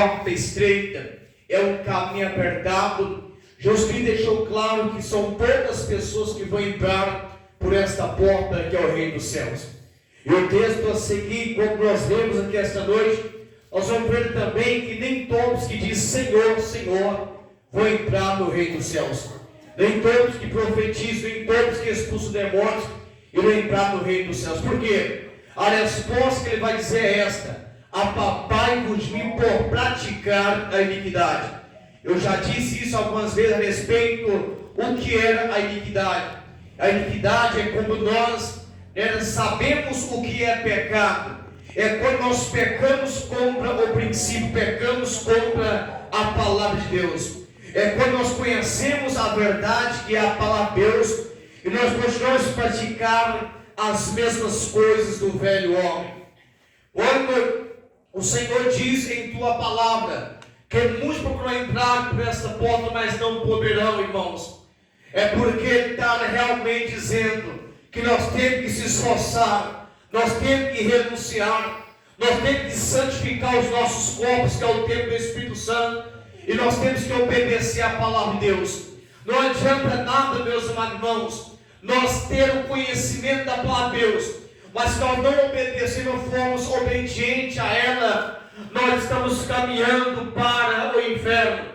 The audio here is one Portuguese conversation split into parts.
porta estreita, é um caminho apertado. Jesus Cristo deixou claro que são poucas pessoas que vão entrar por esta porta que é o reino dos céus. E o texto a seguir, como nós lemos aqui esta noite, nós vamos ver também que nem todos que dizem Senhor, Senhor, vão entrar no reino dos céus. Nem todos que profetizam, nem todos que expulsam demônios irão entrar no reino dos céus. Por quê? A resposta que ele vai dizer é esta: apapai-vos de mim por praticar a iniquidade. Eu já disse isso algumas vezes a respeito o que era a iniquidade. A iniquidade é quando nós sabemos o que é pecado. É quando nós pecamos contra o princípio, pecamos contra a palavra de Deus. É quando nós conhecemos a verdade que é a palavra de Deus e nós continuamos a praticar as mesmas coisas do velho homem. Quando o Senhor diz em tua palavra que muitos procuram entrar por esta porta, mas não poderão, irmãos, é porque Ele está realmente dizendo que nós temos que se esforçar, nós temos que renunciar, nós temos que santificar os nossos corpos, que é o templo do Espírito Santo, e nós temos que obedecer a palavra de Deus. Não adianta nada, meus amados irmãos, nós ter o conhecimento da palavra de Deus, mas se nós não obedecermos, não formos obedientes a ela, nós estamos caminhando para o inferno.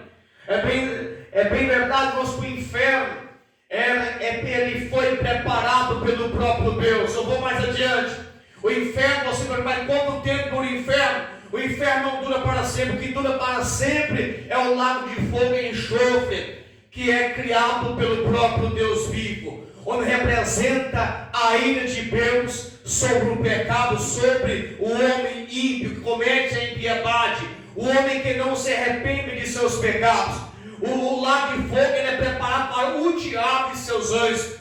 É bem verdade, irmãos, que o inferno ele foi preparado pelo próprio Deus. Eu vou mais adiante. O inferno, você vai perguntar quanto tempo dura o inferno? O inferno não dura para sempre. O que dura para sempre é o lago de fogo e enxofre, que é criado pelo próprio Deus vivo, onde representa a ira de Deus sobre o pecado, sobre o homem ímpio que comete a impiedade, o homem que não se arrepende de seus pecados. O lago de fogo ele é preparado para o diabo e seus anjos,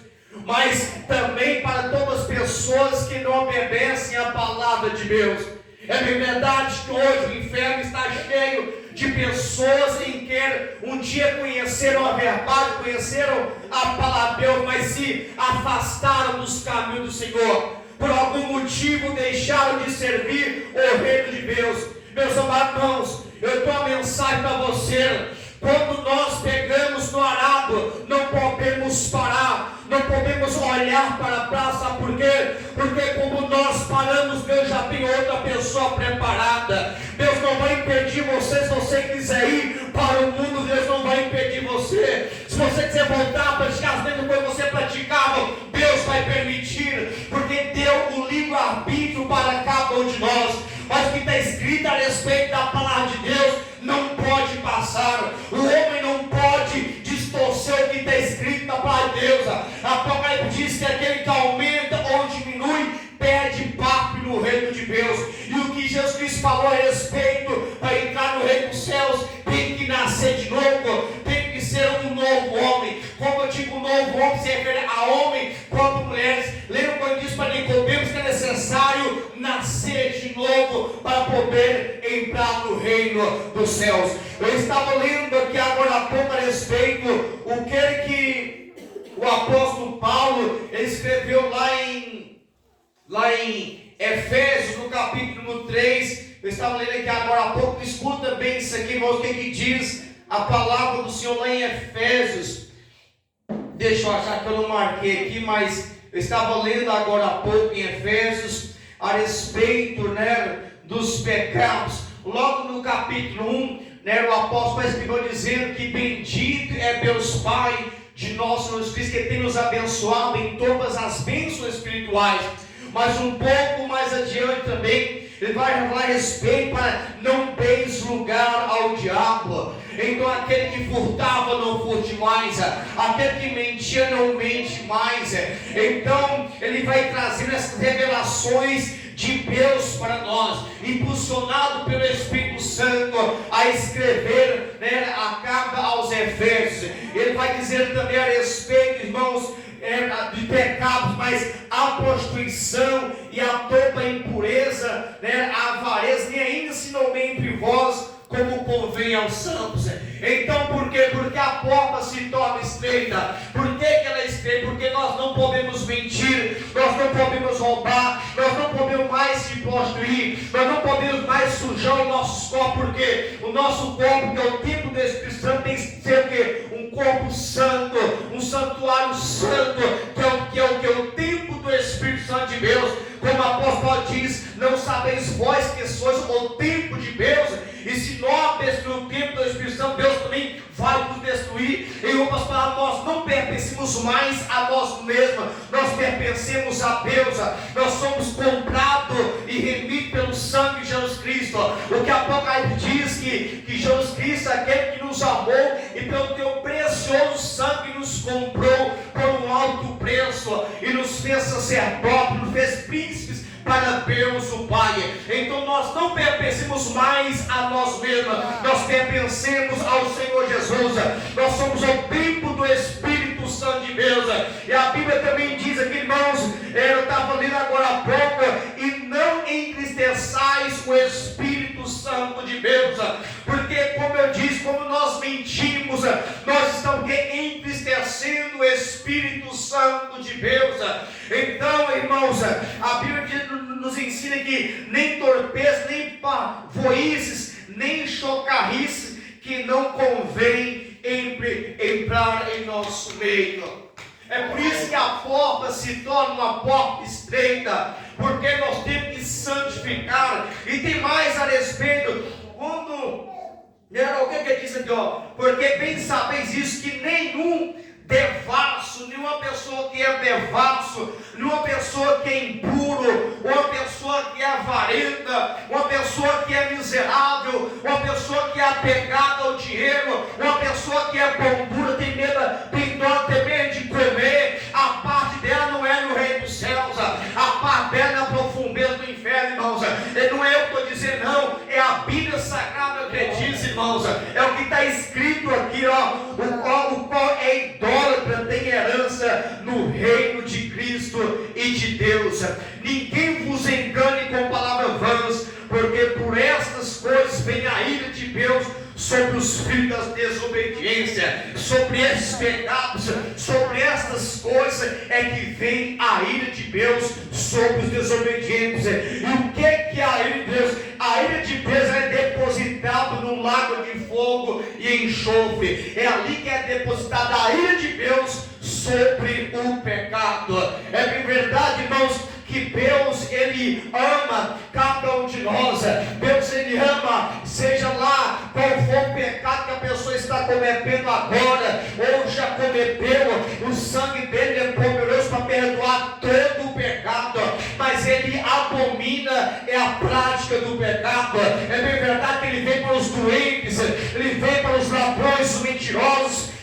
mas também para todas as pessoas que não obedecem à palavra de Deus. É bem verdade que hoje o inferno está cheio de pessoas em que um dia conheceram a verdade, conheceram a palavra de Deus, mas se afastaram dos caminhos do Senhor. Por algum motivo deixaram de servir o reino de Deus. Meus amados irmãos, eu dou uma mensagem para você. Quando nós pegamos no arado, não podemos parar, não podemos olhar para a praça. Por quê? Porque como nós paramos, Deus já tem outra pessoa preparada. Deus não vai impedir você. Se você quiser ir para o mundo, Deus não vai impedir você. Se você quiser voltar a praticar as mesmas coisas que você praticava, Deus vai permitir, porque deu o livre-arbítrio para cada um de nós. Mas o que está escrito a respeito da palavra de Deus não pode passar. O homem não pode distorcer o que está escrito na palavra de Deus. Apocalipse diz que aquele que aumenta ou diminui perde parte no reino de Deus. E o que Jesus Cristo falou a respeito para entrar no reino dos céus, tem que nascer de novo, tem que ser um novo homem. Como eu digo, um novo homem se refere a homem quanto mulheres. Lembra quando diz para Nicodemos que é necessário nascer de novo para poder entrar no reino dos céus. Eu estava lendo aqui agora há pouco a respeito o que o apóstolo Paulo escreveu lá em Efésios, no capítulo 3. Eu estava lendo aqui agora há pouco. Escuta bem isso aqui, irmãos, o que diz a palavra do Senhor lá em Efésios. Deixa eu achar que eu não marquei aqui, mas eu estava lendo agora há pouco em Efésios a respeito, dos pecados. Logo no capítulo 1, o apóstolo escreveu dizendo que bendito é Deus Pai de nosso Senhor Jesus Cristo, que tem nos abençoado em todas as bênçãos espirituais. Mas um pouco mais adiante também, ele vai falar a respeito para não deis lugar ao diabo. Então aquele que furtava não furte mais, aquele que mentia não mente mais. Então ele vai trazer essas revelações de Deus para nós, impulsionado pelo Espírito Santo a escrever, a carta aos Efésios. Ele vai dizer também a respeito, irmãos, de pecados, mas a prostituição e a toda a impureza, a avareza, nem ainda se nomeia entre vós, como convém aos santos. Então por quê? Porque a porta se torna estreita. Por que ela é estreita? bem, porque nós não podemos mentir, nós não podemos roubar, nós não podemos mais se prostituir, nós não podemos mais sujar o nosso corpo, porque o nosso corpo, que é o templo do Espírito Santo, tem que ser o quê? Um corpo santo, um santuário santo, que é o templo do Espírito Santo de Deus. Como o apóstolo Paulo diz: não sabeis vós que sois o templo de Deus, e se nós destruirmos o templo do Espírito Santo, Deus também vai nos destruir. Em outras palavras, nós não pertencemos mais a nós mesmos, nós pertencemos a Deus, nós somos comprados e remidos pelo sangue de Jesus Cristo. O que Apocalipse diz que Jesus Cristo é aquele que nos amou e pelo teu precioso sangue nos comprou por um alto preço e nos fez sacerdote, nos fez príncipes para Deus o Pai. Então nós não pertencemos mais a nós mesmos, nós pertencemos ao Senhor Jesus. Nós somos o templo do Espírito Santo de Deus. E a Bíblia também diz aqui, irmãos, eu estava lendo agora há pouco: e não entristeçais o Espírito Santo de Deus, porque, como eu disse, como nós mentimos, nós estamos entristecendo o Espírito Santo de Deus. Então, irmãos, a Bíblia nos ensina que nem torpeza, nem pavoices, nem chocarrices, que não convém entrar em nosso meio. É por isso que a porta se torna uma porta estreita, porque nós temos que santificar. E tem mais a respeito, quando o que diz aqui, porque bem sabeis isso, que nenhum devasso, nenhuma pessoa que é devasso, nenhuma pessoa que é impuro, uma pessoa que é avarenta, uma pessoa que é miserável, uma pessoa que é apegada ao dinheiro, uma pessoa que é pão tem medo, tem dó, tem medo de comer, a parte dela não é no reino dos céus, a parte dela é na profundeza do inferno, irmãos. Não é eu que estou dizendo, não, é a Bíblia Sagrada que diz, irmãos, é o que está escrito aqui, o qual é idólatra tem herança no reino de Cristo e de Deus. Ninguém vos engane com palavras vãs, porque por estas coisas vem a ira de Deus sobre os filhos da desobediência. Sobre esses pecados, sobre estas coisas é que vem a ira de Deus sobre os desobedientes. E o que é a ira de Deus? A ira de Deus é depositada num lago de fogo e enxofre. É ali que é depositada a ira de Deus sobre o pecado. É verdade, irmãos, que Deus, Ele ama cada um de nós. Deus, Ele ama, seja lá qual for o pecado que a pessoa está cometendo agora, ou já cometeu, o sangue dele é poderoso para perdoar todo o pecado, mas Ele abomina a prática do pecado. É bem verdade que Ele vem para os doentes, Ele vem para os ladrões, os mentirosos,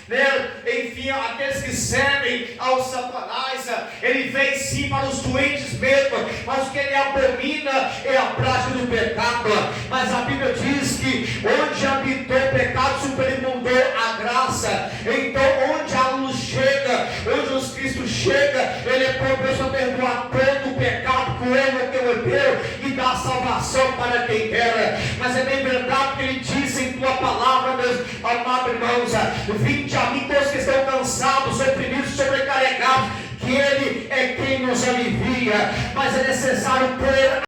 enfim, aqueles que servem ao Satanás. Ele vem sim para os doentes mesmo, mas o que ele abomina é a prática do pecado. Mas a Bíblia diz que onde habitou o pecado, superabundou a graça. Então onde a luz chega, onde Jesus Cristo chega, ele é poderoso para perdoar todo o pecado, que o erro é teu herdeiro, e dá salvação para quem quer. Mas é bem verdade que ele diz em tua palavra, meus amados irmãos: vinde a mim todos que estão cansados, oprimidos, sobrecarregados, que Ele é quem nos alivia. Mas é necessário ter